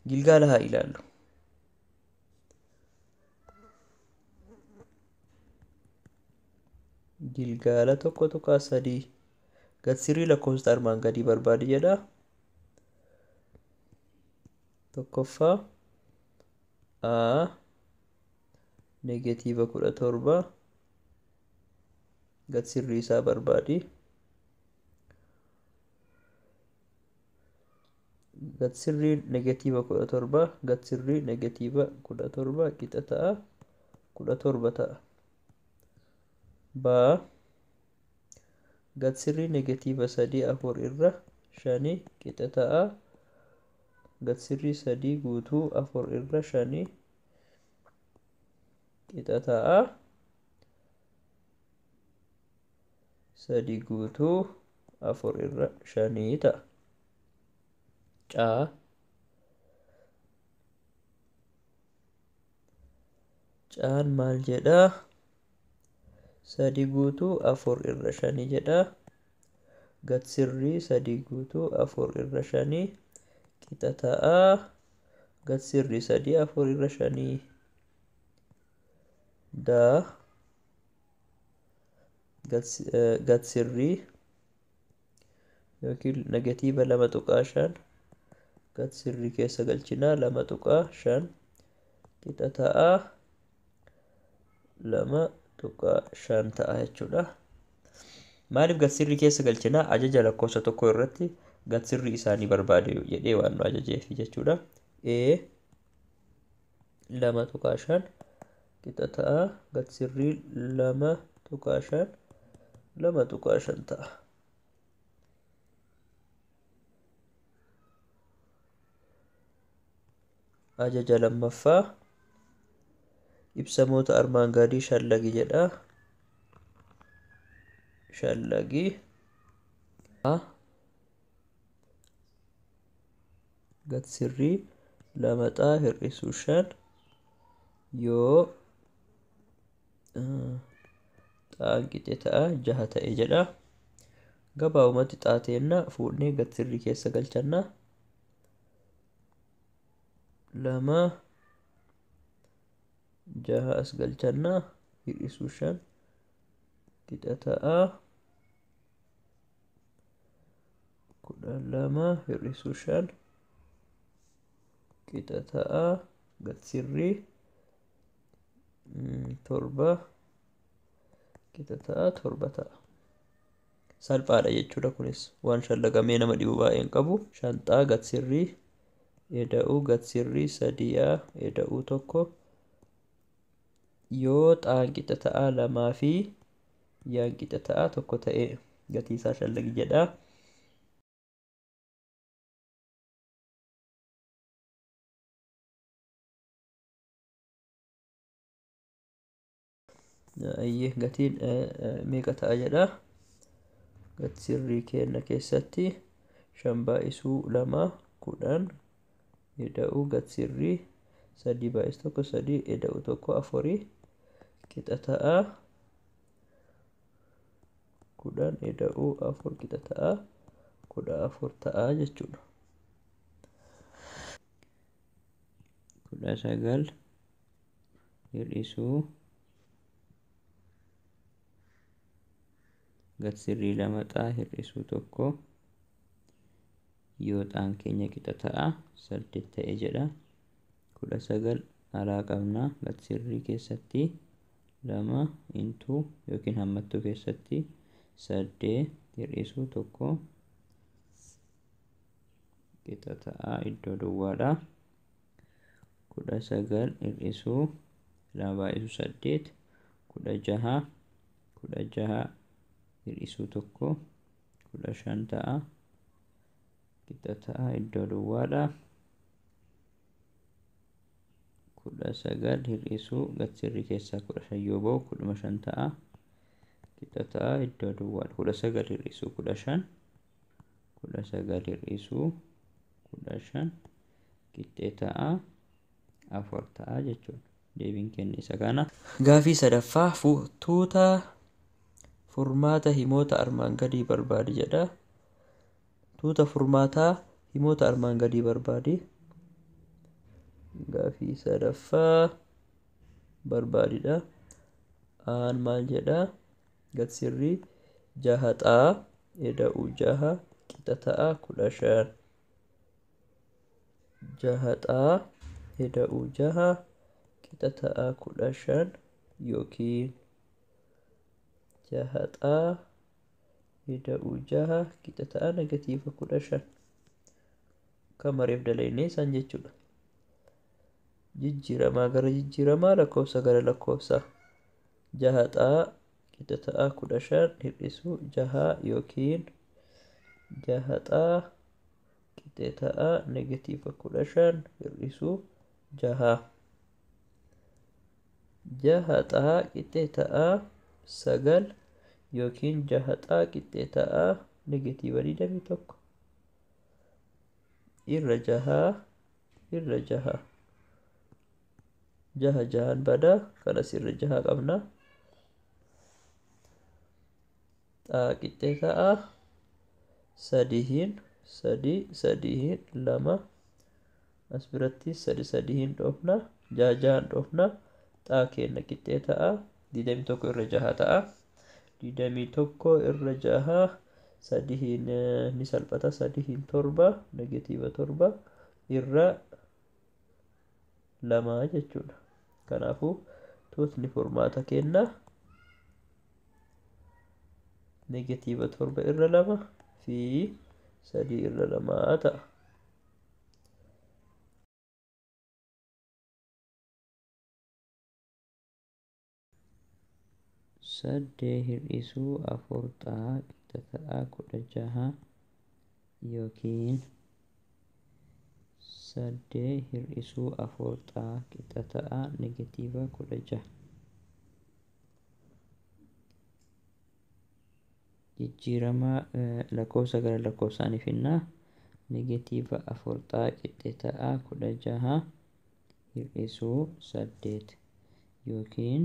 Gilgaala haa ilaallu. Gilgaala tokko tuqaa sadii gad sirrii lakkoofsa armaan gadii barbaadi jedha. Tokkoffaa A negatiiva 17 gad sirrii isaa barbaadi. Gad sirrii negatiiva 17 gad sirrii negatiiva 17 qixa ta'a 17 ta'a. B gad sirrii negatiiva 3 4 irra 5 qixa ta'a gad sirrii 3 guutuu 4 irra 5 qixa ta'a 3 guutuu 4 irra 5 ta'a. Caan maal jedha? 3 guutuu 4 irra 5 jedha. Gad sirrii 3 guutuu 4 irra 5 qixa ta'a gad sirrii 3 4 irra 5. Gad sirrii yookiin negatiiva 2.5 gad sirrii keessa galchinaa 2.5 qixa ta'a 2.5 ta'a jechuudha. Maaliif gad sirrii keessa galchinaa? Ajaja lakkoofsa tokko irratti gad sirrii isaanii barbaade jedhee waan nu ajajeef jechuudha. A 2.5 qixa ta'a gad sirrii 2.5 2.5 ta'a. Ajaja lammaffaa ibsamoota armaan gadii shallagi jedha. Shallagi gad sirrii 2 xaa hir'isuu 5 yoo xaan qixe ta'a 6 ta'e jedha. Gabaabumatti xaateenna fuudhnee gad sirrii keessa galchanna. 2 6 as galchanna hir'isuu 5 qixa ta'a 12 hir'isuu 5 qixa ta'a gad sirrii 7 qixa ta'a 7 ta'a. Salphaadha jechuudha kunis waan shallagamee nama dhibu baay'ee hin qabu. 5 xaa gad sirrii eda'uu gad sirrii 3 eda'uu 1 yoo xaan qixa ta'a 2 fi yaan qixa ta'a 1 ta'e gatii isaa shallagi jedha. Gatiin meeqa ta'a jedha? Gad sirrii keenya keessatti 5 baay'isuu 2 10 eda'uu gad sirrii 3 baay'isuu 1 3 eda'uu 1 4 qixa ta'a 10 eda'uu 4 qixa ta'a 14 ta'a jechuudha. 19 hir'isuu gad sirrii 2 xaa hir'isuu 1 yoo xaan keenya qixa ta'a 8 ta'e jedha. 19 alaa qabna gad sirrii keessatti 2 intuu yookiin hammattuu keessatti 8 hir'isuu 1 qixa ta'a iddoo duwwaadha. 19 hir'isuu 2 baay'isuu 8 16 16 hir'isuu 1 15 ta'a qixa ta'a iddoo duwwaadha. 19 hir'isuu gad sirrii keessaa 15 yoo ba'u 15 ta'a qixa ta'a iddoo duwwaadha. 19 hir'isuu 15 19 hir'isuu 15 qixxee ta'a 4 ta'a jechuudha. Deebiin keenya isa kana. Gaafii sadaffaa tuuta furmaata himoota armaan gadii barbaadi jedha. Tuuta furmaataa himoota armaan gadii barbaadi. Gaafii sadaffaa barbaadidha. Aan maal jedha? Gad sirrii jahaxaa eda'u jaha qixa ta'a 15. Jahaxaa eda'u jaha qixa ta'a 15 yookiin jahaxaa eda'u jaha qixa ta'a negatiiva 15. Kan mareef dalaynee isaan jechuudha. Jijjiiramaa gara jijjiiramaa lakkoofsa gara lakkoofsa. Jahaxaa qixa ta'a 15 hir'isuu jaha yookiin jahaxaa qixa ta'a negatiiva 15 hir'isuu jaha. Jahaxaa qixa ta'a 9 yookiin jahaxaa qixa ta'a negatiiva 21 irra jaha. Jahaan bada kanas irra jaha qabna. Xaa qixa ta'a 3 2 as biratti 3 dhoofna jahaan dhoofna. Xaa kenna qixa ta'a 21 irra jaha ta'a. 21 irra jaha 3 ni salphata 3 7 negatiiva 7 irra 2 jechuudha. Kanaafuu tuutni furmaata kenna negatiiva 7 irra 2 fi 3 irra 2 ta'a. Saddee hir'isuu 4 xaa qixa ta'a 16 yookiin saddee hir'isuu 4 xaa qixa ta'a negatiiva 16. Jijjiirama lakkoofsa gara lakkoofsaanii finnaa. Negatiiva 4 xaa qixa ta'a 16 hir'isuu 8 yookiin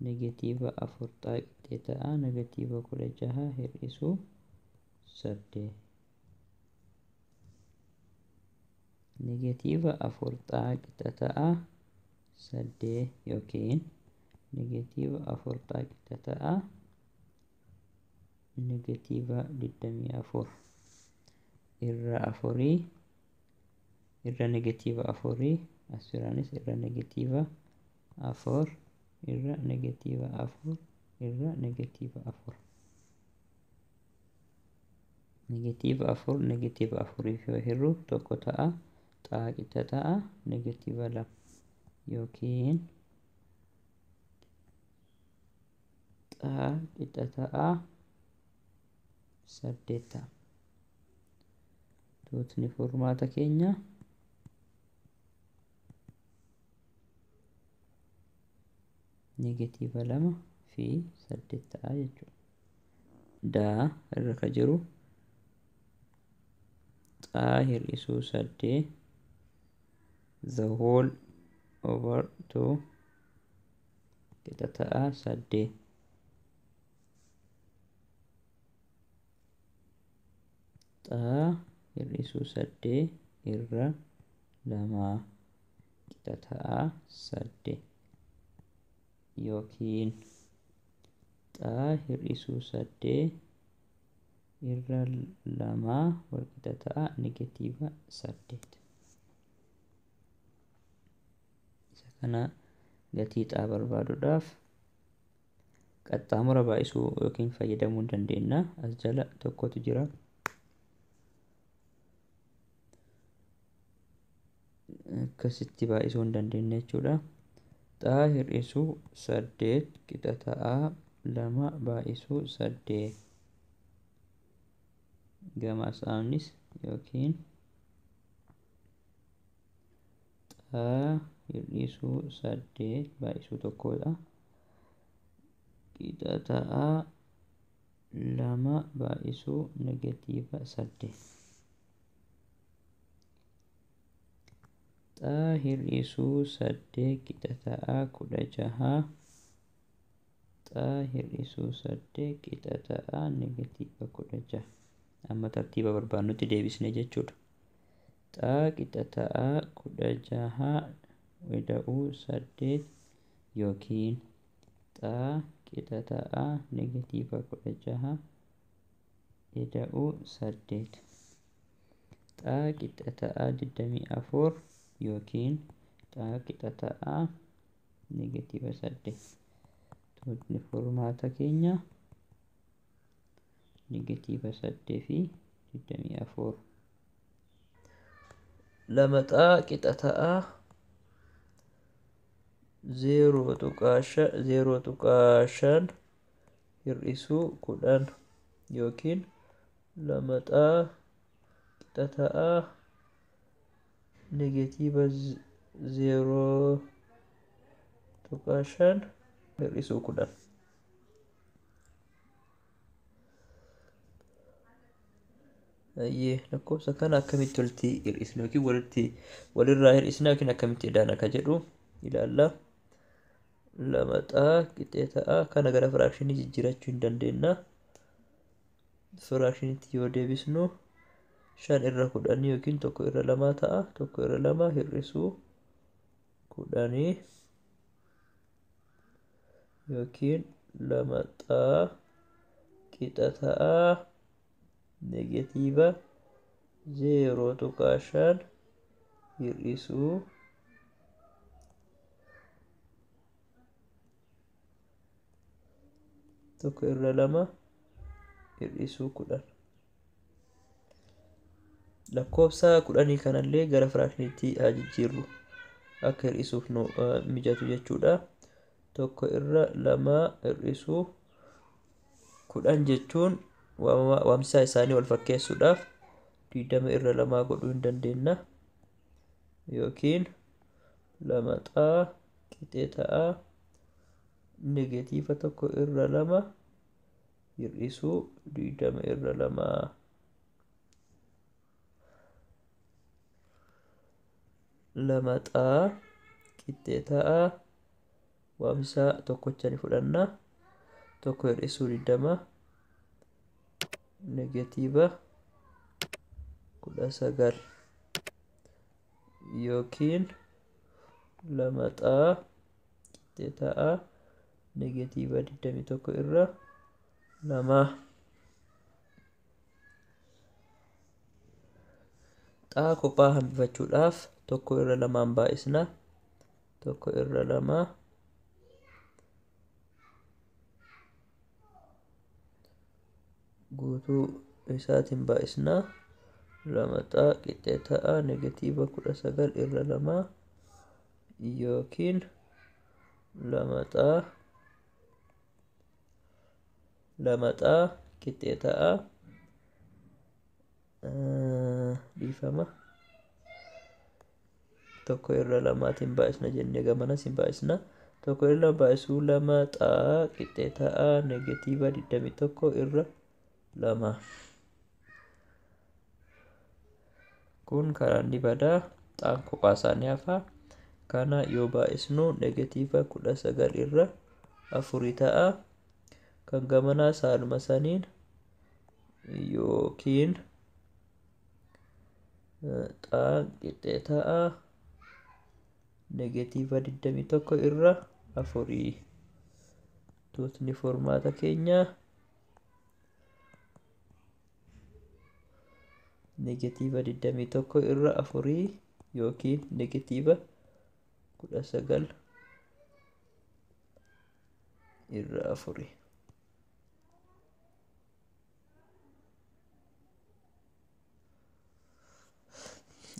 negatiiva 4 xaa qixa ta'a negatiiva 16 hir'isuu 8. Negatiiva 4 xaa qixa ta'a 8 yookiin negatiiva 4 xaa qixa ta'a negatiiva 24 irra 4 irra negatiiva 4 asirraanis irra negatiiva 4 irra negatiiva 4 irra negatiiva 4. Negatiiva 4 negatiiva 4 fi hir'u tokko ta'a. Xaa qixa ta'a negatiiva 2 yookiin xaa qixa ta'a 8 ta'a. Tuutni furmaata keenya negatiiva 2 fi 8 ta'a jechuudha. Daa irra ka jiru xaa hir'isuu 8 the whole over 2 qixa ta'a 8. Xaa hir'isuu 8 irra 2 qixa ta'a 8 yookiin xaa hir'isuu 8 irra 2 wal qixa ta'a negatiiva 8. Isa kana gatii xaa barbaaduudhaaf qaxxaamura baay'isuu yookiin fayyadamuu dandeenya. As jala tokkotu jira. Akkasitti baay'isuu hin dandeenya jechuudha. Xaa hir'isuu 8 qixa ta'a 2 baay'isuu 8 gama isaanis yookiin xaa hir'isuu 8 baay'isuu tokkodha. Qixa ta'a 2 baay'isuu negatiiva 8. Xaa hir'isuu 8 qixa ta'a 16 xaa hir'isuu 8 qixa ta'a negatiiva 16. Amma tartiiba barbaannutti deebisne jechuudha. xaa qixa ta'a 16 ida'uu 8 yookiin xaa qixa ta'a negatiiva 16 ida'uu 8 xaa qixa ta'a 24 yookiin xaa qixa ta'a negatiiva 8 tuutni furmaata keenya negatiiva 8 fi 24 lama xaa qixa ta'a 0.5 hir'isuu 10 yookiin lama xaa qixa ta'a negatiiva 0.5 hir'isuu 10 lakkoofsa kana akkamitti walitti hir'isna yookiin walirraa hir'isna yookiin akkamitti idaana ka jedhu ilaalla. lama xaa qixa ta'a kana gara firaakshinii jijjiirachuu hin dandeenya. Firaakshiniitti yoo deebisnu 5/10 yookiin 1/2 ta'a. 1/2 hir'isuu 10 yookiin lama xaa qixa ta'a negatiiva 0.5 hir'isuu 1/2 hir'isuu 10 lakkoofsa 10 kanallee gara firaakshiniitti haa jijjiirru akka hir'isuuf nu mijatu jechuudha. 1/2 hir'isuu 10 jechuun waamsisaa isaanii wal fakkeessuudhaaf 20/2 godhuu hin dandeenya yookiin lama xaa qixa ta'a negatiiva 1/2 hir'isuu 20/2 lama xaa qixa ta'a waamsisaa tokkocha ni fudhanna 1 hir'isuu 20 negatiiva 19 yookiin lama xaa qixa ta'a negatiiva 21/2 xaa kophaa hambifachuudhaaf 1/2 baay'isna 1/2 guutuu isaatiin baay'isna lama xaa qixa ta'a negatiiva 19/2 yookiin lama xaa qixa ta'a dhiifama 1/2tiin baay'isna jennee gamanas hin baay'isna 1/2 baay'isuu lama xaa qixa ta'a negatiiva 21/2 kun karaa inni badaa xaan kophaa isaanii hafa kana yoo baay'isnu negatiiva 19/4 ta'a kan gamanaa saaluma saniin yookiin xaan qixa ta'a negatiiva 21/4 tuutni furmaata keenya negatiiva 21/4 yookiin negatiiva 19/4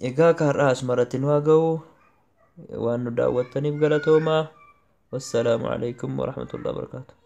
egaa kaarraa asmaratti nu haa ga'u waan nu daawwattaniif galatoomaa. wassalaamu alaikum warahmatullahi wabarakatuh.